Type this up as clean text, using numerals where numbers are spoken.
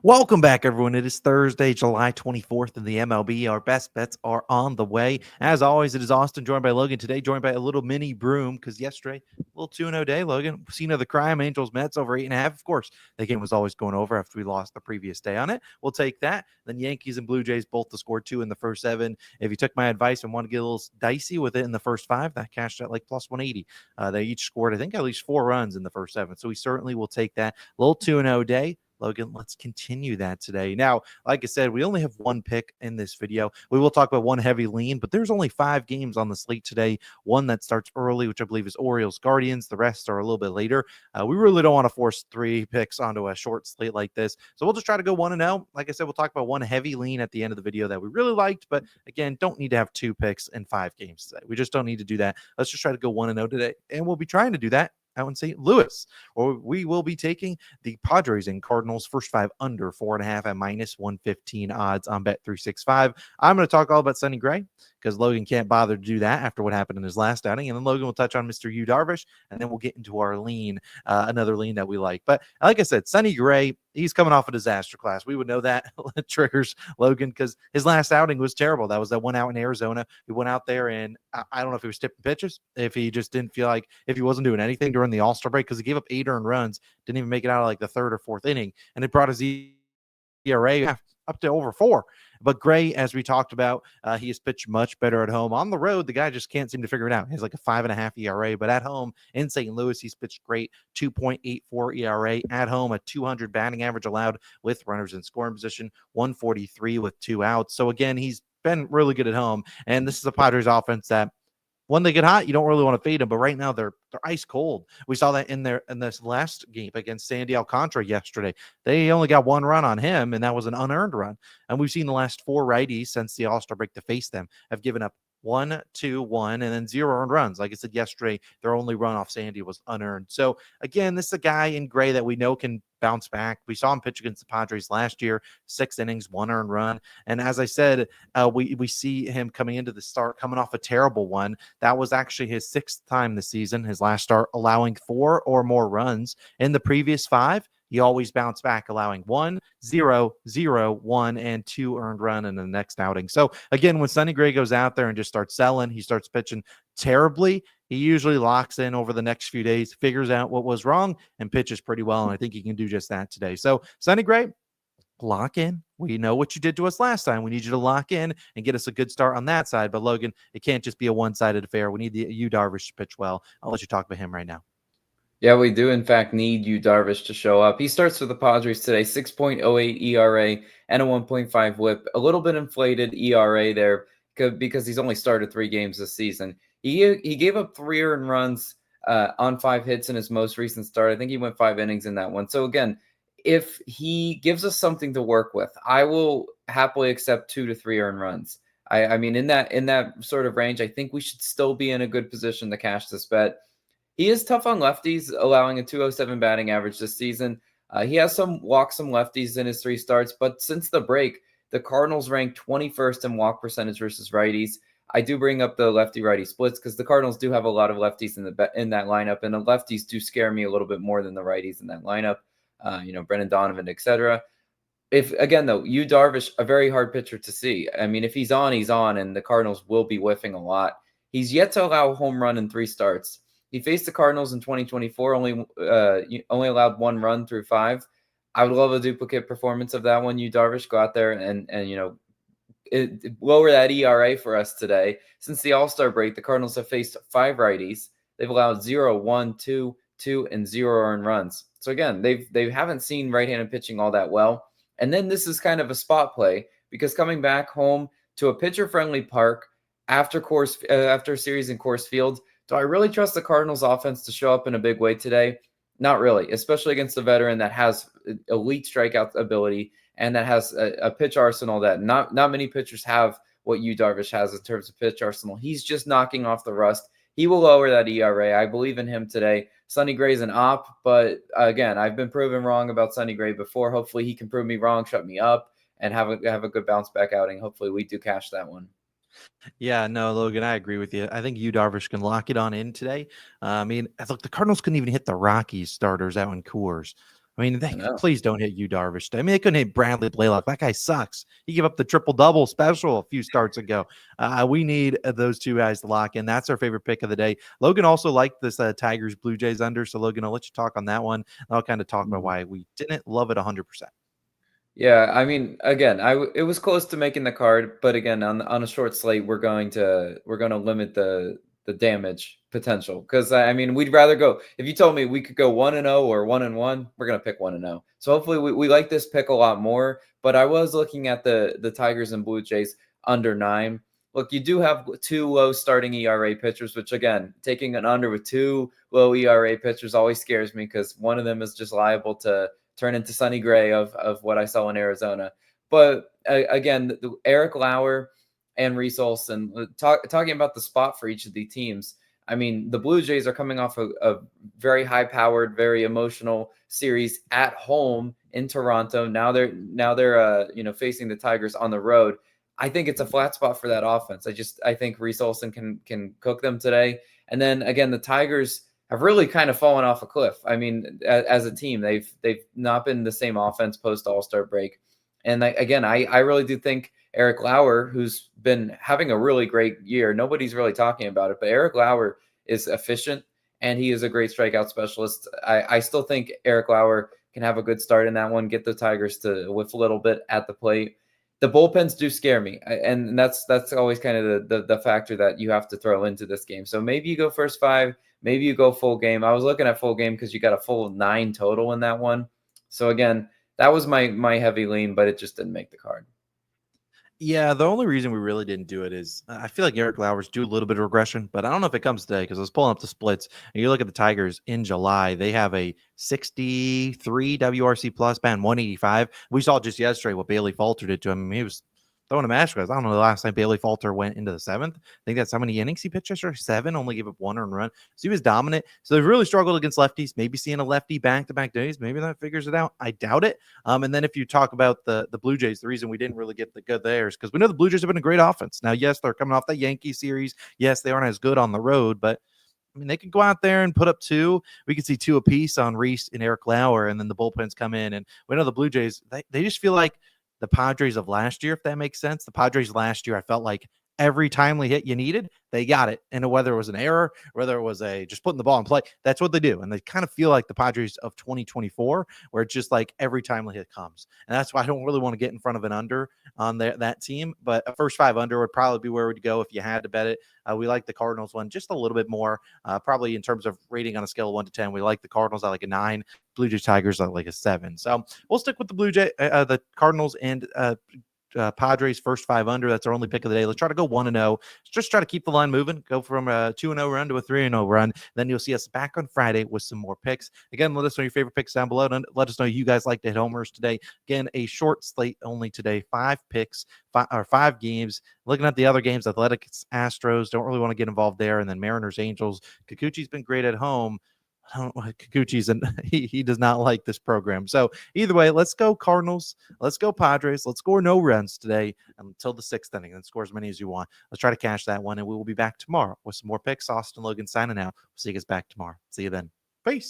Welcome back, everyone. It is Thursday, July 24th in the MLB. Our best bets are on the way. As always, it is Austin, joined by Logan. Today, joined by a little mini broom, because yesterday, a little 2-0 day, Logan. Scene of the crime, Angels, Mets over 8.5. Of course, the game was always going over after we lost the previous day on it. We'll take that. Then Yankees and Blue Jays both to score 2 in the first 7. If you took my advice and want to get a little dicey with it in the first 5, that cashed at like plus 180. They each scored, I think, at least 4 runs in the first 7. So we certainly will take that. A little 2-0 day. Logan, let's continue that today. Now, like I said, we only have one pick in this video. We will talk about one heavy lean, but there's only 5 games on the slate today. One that starts early, which I believe is Orioles Guardians. The rest are a little bit later. We really don't want to force 3 picks onto a short slate like this. So we'll just try to go 1-0. Like I said, we'll talk about one heavy lean at the end of the video that we really liked, but again, don't need to have 2 picks in 5 games today. We just don't need to do that. Let's just try to go 1-0 today, and we'll be trying to do that out in St. Louis, or we will be taking the Padres and Cardinals first 5 under 4.5 at minus 115 odds on Bet365. I'm going to talk all about Sonny Gray because Logan can't bother to do that after what happened in his last outing. And then Logan will touch on Mr. Yu Darvish, and then we'll get into our lean, another lean that we like. But like I said, Sonny Gray, he's coming off a disaster class. We would know that triggers Logan because his last outing was terrible. That was that one out in Arizona. He went out there and I don't know if he was tipping pitches, if he just didn't feel like, if he wasn't doing anything during the All-Star break, because he gave up 8 earned runs, didn't even make it out of like the 3rd or 4th inning, and it brought his ERA up to over 4. But Gray, as we talked about, he has pitched much better at home. On the road, the guy just can't seem to figure it out. He has like a 5.5 ERA, but at home in St. Louis, he's pitched great. 2.84 ERA at home, a 200 batting average allowed with runners in scoring position, 143 with 2 outs. So again, he's been really good at home. And this is a Padres offense that, when they get hot, you don't really want to fade them, but right now they're ice cold. We saw that in this last game against Sandy Alcantara yesterday. They only got 1 run on him, and that was an unearned run. And we've seen the last 4 righties since the All-Star break to face them have given up 1, 2, 1, and then 0 earned runs. Like I said yesterday, their only run off Sandy was unearned. So again, this is a guy in Gray that we know can bounce back. We saw him pitch against the Padres last year, 6 innings, 1 earned run. And as I said, we see him coming into the start, coming off a terrible one. That was actually his 6th time this season, his last start, allowing 4 or more runs. In the previous 5, he always bounced back, allowing 1, 0, 0, 1, and 2 earned run in the next outing. So again, when Sonny Gray goes out there and just starts selling, he starts pitching terribly. He usually locks in over the next few days, figures out what was wrong, and pitches pretty well. And I think he can do just that today. So Sonny Gray, lock in. We know what you did to us last time. We need you to lock in and get us a good start on that side. But Logan, it can't just be a one-sided affair. We need the Yu Darvish to pitch well. I'll let you talk about him right now. Yeah, we do, in fact, need Yu Darvish to show up. He starts for the Padres today, 6.08 ERA and a 1.5 whip. A little bit inflated ERA there because he's only started 3 games this season. He gave up 3 earned runs on 5 hits in his most recent start. I think he went 5 innings in that one. So again, if he gives us something to work with, I will happily accept 2 to 3 earned runs. I mean, in that sort of range, I think we should still be in a good position to cash this bet. He is tough on lefties, allowing a 207 batting average this season. He has walked some lefties in his 3 starts, but since the break, the Cardinals ranked 21st in walk percentage versus righties. I do bring up the lefty-righty splits because the Cardinals do have a lot of lefties in that lineup, and the lefties do scare me a little bit more than the righties in that lineup. Brendan Donovan, etc. If again though, Yu Darvish, a very hard pitcher to see. I mean, if he's on, and the Cardinals will be whiffing a lot. He's yet to allow a home run in 3 starts. He faced the Cardinals in 2024, only allowed 1 run through 5. I would love a duplicate performance of that one. Yu Darvish, go out there and lower that ERA for us today. Since the All-Star break, the Cardinals have faced 5 righties. They've allowed 0, 1, 2, 2, and 0 earned runs. So again, they haven't seen right-handed pitching all that well. And then this is kind of a spot play because coming back home to a pitcher-friendly park after a series in Coors Field, do I really trust the Cardinals offense to show up in a big way today? Not really, especially against a veteran that has elite strikeout ability and that has a pitch arsenal that not many pitchers have what Yu Darvish has in terms of pitch arsenal. He's just knocking off the rust. He will lower that ERA. I believe in him today. Sonny Gray's an op, but again, I've been proven wrong about Sonny Gray before. Hopefully he can prove me wrong, shut me up, and have a good bounce back outing. Hopefully we do cash that one. Yeah, no, Logan, I agree with you. I think Yu Darvish can lock it on in today. I mean, look, the Cardinals couldn't even hit the Rockies starters out in Coors. I mean, I know. please don't hit you, Darvish. I mean, they couldn't hit Bradley Blaylock. That guy sucks. He gave up the triple-double special a few starts ago. We need those two guys to lock in. That's our favorite pick of the day. Logan also liked this Tigers Blue Jays under. So, Logan, I'll let you talk on that one. I'll kind of talk about why we didn't love it 100%. Yeah, I mean, again, it was close to making the card, but again, on a short slate, we're going to limit the damage potential because I mean, we'd rather go. If you told me we could go 1-0 or 1-1, we're gonna pick 1-0. So hopefully, we like this pick a lot more. But I was looking at the Tigers and Blue Jays under 9. Look, you do have 2 low starting ERA pitchers, which again, taking an under with 2 low ERA pitchers always scares me because one of them is just liable to turn into Sonny Gray of what I saw in Arizona. But again, Eric Lauer and Reese Olson, talking about the spot for each of the teams. I mean, the Blue Jays are coming off a very high-powered, very emotional series at home in Toronto. Now they're facing the Tigers on the road. I think it's a flat spot for that offense. I think Reese Olson can cook them today. And then again, the Tigers have really kind of fallen off a cliff. I mean, as a team, they've not been the same offense post All-Star break. And I really do think Eric Lauer, who's been having a really great year, nobody's really talking about it, but Eric Lauer is efficient and he is a great strikeout specialist. I still think Eric Lauer can have a good start in that one, get the Tigers to whiff a little bit at the plate. The bullpens do scare me, and that's always kind of the factor that you have to throw into this game. So maybe you go first 5. Maybe you go full game. I was looking at full game because you got a full 9 total in that one. So again, that was my heavy lean, but it just didn't make the card. Yeah, the only reason we really didn't do it is I feel like Eric Lauer's do a little bit of regression, but I don't know if it comes today because I was pulling up the splits and you look at the Tigers in July, they have a 63 WRC plus band 185. We saw just yesterday what Bailey Falter did to him. He was throwing a mash guys. I don't know the last time Bailey Falter went into the 7th. I think that's how many innings he pitched yesterday. 7, only gave up 1 earned run. So he was dominant. So they've really struggled against lefties. Maybe seeing a lefty back-to-back days, maybe that figures it out. I doubt it. And then if you talk about the Blue Jays, the reason we didn't really get the good there is because we know the Blue Jays have been a great offense. Now, yes, they're coming off the Yankee series. Yes, they aren't as good on the road, but I mean, they could go out there and put up 2. We could see 2 apiece on Reese and Eric Lauer, and then the bullpens come in. And we know the Blue Jays, they just feel like the Padres of last year, if that makes sense. The Padres last year, I felt like every timely hit you needed, they got it. And whether it was an error, whether it was a just putting the ball in play, that's what they do. And they kind of feel like the Padres of 2024, where it's just like every timely hit comes. And that's why I don't really want to get in front of an under on that team. But a first 5 under would probably be where we'd go if you had to bet it. We like the Cardinals one just a little bit more, probably in terms of rating on a scale of 1 to 10. We like the Cardinals at like a 9, Blue Jays Tigers at like a 7. So we'll stick with the Cardinals and Padres first 5 under. That's our only pick of the day. Let's try to go 1-0. Just try to keep the line moving. Go from a 2-0 run to a 3-0 run. Then you'll see us back on Friday with some more picks. Again, let us know your favorite picks down below. And let us know you guys like to hit homers today. Again, a short slate only today. 5 picks, 5 games. Looking at the other games, Athletics, Astros, don't really want to get involved there. And then Mariners, Angels. Kikuchi's been great at home. I don't know Kikuchi's and he does not like this program. So either way, let's go Cardinals. Let's go Padres. Let's score no runs today until the 6th inning and score as many as you want. Let's try to cash that one. And we will be back tomorrow with some more picks. Austin Logan signing out. We'll see you guys back tomorrow. See you then. Peace.